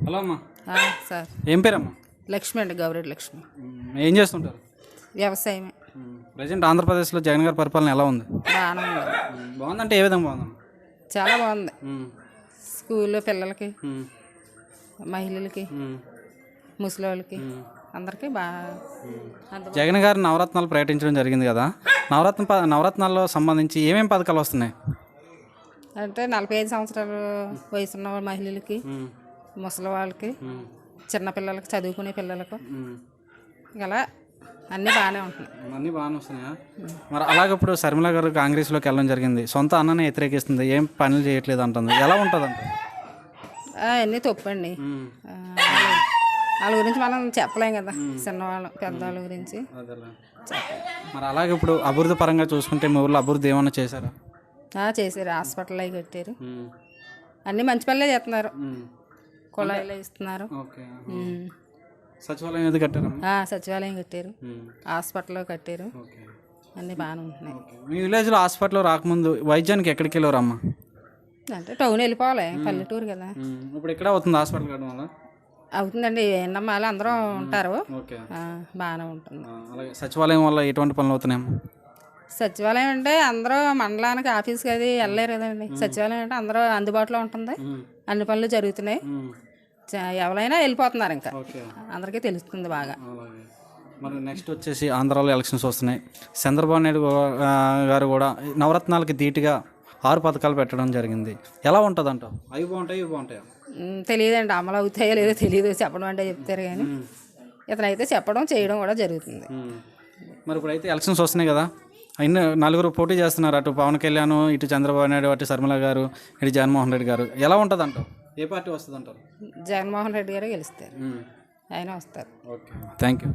Hello అమ్మా, sir ఏం పేరమ్మా? లక్ష్మి అండి, గౌరెడ్డి లక్ష్మి. ఏం చేస్తుంటారు? వ్యవసాయమే. ప్రజెంట్ ఆంధ్రప్రదేశ్లో జగన్ గారి పరిపాలన ఎలా ఉంది? బాగానే ఉంది. బాగుందంటే ఏ విధంగా బాగుందమ్మా? చాలా బాగుంది. స్కూల్లో పిల్లలకి, మహిళలకి, ముసలి వాళ్ళకి అందరికీ బాగా. జగన్ గారు నవరత్నాలు ప్రకటించడం జరిగింది కదా, నవరత్నాల్లో సంబంధించి ఏమేమి పథకాలు వస్తున్నాయి? అంటే 45 సంవత్సరాలు వయసున్న మహిళలకి, ముసలి వాళ్ళకి, చిన్నపిల్లలకి, చదువుకునే పిల్లలకు ఇలా అన్నీ బాగానే ఉంటున్నాయి. అన్నీ బాగానే వస్తున్నాయా? మరి అలాగే ఇప్పుడు శర్మిల గారు కాంగ్రెస్లోకి వెళ్ళడం జరిగింది, సొంత అన్ననే వ్యతిరేకిస్తుంది, ఏం పనులు చేయట్లేదు అంటుంది, ఎలా ఉంటుంది అంటే? అన్నీ తప్పండి. వాళ్ళ గురించి మనం చెప్పలేం కదా, చిన్నవాళ్ళం పెద్దవాళ్ళ గురించి. మరి అలాగే ఇప్పుడు అభివృద్ధి పరంగా చూసుకుంటే మీ ఊళ్ళో అభివృద్ధి ఏమన్నా చేశారా? చేశారు. హాస్పిటల్ అవి కట్టారు. అన్నీ మంచి పనులే చేస్తున్నారు. కుళాయిలు ఇస్తున్నారు. సచివాలయం ఏది కట్టారు? సచివాలయం కట్టారు, హాస్పిటల్ కట్టారు, అన్నీ బాగానే ఉంటున్నాయి. మీ విలేజ్లో హాస్పిటల్ రాకముందు వైద్యానికి ఎక్కడికి వెళ్ళారు అమ్మ? అంటే టౌన్ వెళ్ళిపోవాలి, పల్లెటూరు కదా. ఇప్పుడు ఇక్కడ అవుతుంది హాస్పిటల్ కట్టడం వల్ల? అవుతుందండి, ఎన్నమ్మాలు అందరూ ఉంటారు, బాగానే ఉంటుంది. అలాగే సచివాలయం వల్ల ఎటువంటి పనులు అవుతున్నాయమ్మా? సచివాలయం అంటే అందరూ మండలానికి ఆఫీస్కి అది వెళ్ళలేరు కదండి. సచివాలయం అంటే అందరూ అందుబాటులో ఉంటుంది, అన్ని పనులు జరుగుతున్నాయి, ఎవరైనా వెళ్ళిపోతున్నారు, ఇంకా అందరికీ తెలుస్తుంది బాగా. మరి నెక్స్ట్ వచ్చేసి ఆంధ్రాలో ఎలక్షన్స్ వస్తున్నాయి. చంద్రబాబు నాయుడు గారు కూడా నవరత్నాలకి ధీటుగా 6 పథకాలు పెట్టడం జరిగింది, ఎలా ఉంటుంది అంటావు? అవి బాగుంటాయి, ఇవి బాగుంటాయా? తెలియదండి, అమలు అవుతాయో లేదో తెలియదు. చెప్పడం అంటే చెప్తారు కానీ ఇతనైతే చెప్పడం చేయడం కూడా జరుగుతుంది. మరి ఇప్పుడైతే ఎలక్షన్స్ వస్తున్నాయి కదా, అయినా 4 పోటీ చేస్తున్నారు, అటు పవన్ కళ్యాణ్, ఇటు చంద్రబాబు నాయుడు, అటు శర్మిల గారు, ఇటు జగన్మోహన్ రెడ్డి గారు, ఎలా ఉంటుంది అంటారు? ఏ పార్టీ వస్తుంది అంటారు? జగన్మోహన్ రెడ్డి గారు గెలుస్తారు, ఆయన వస్తారు. Okay, thank you.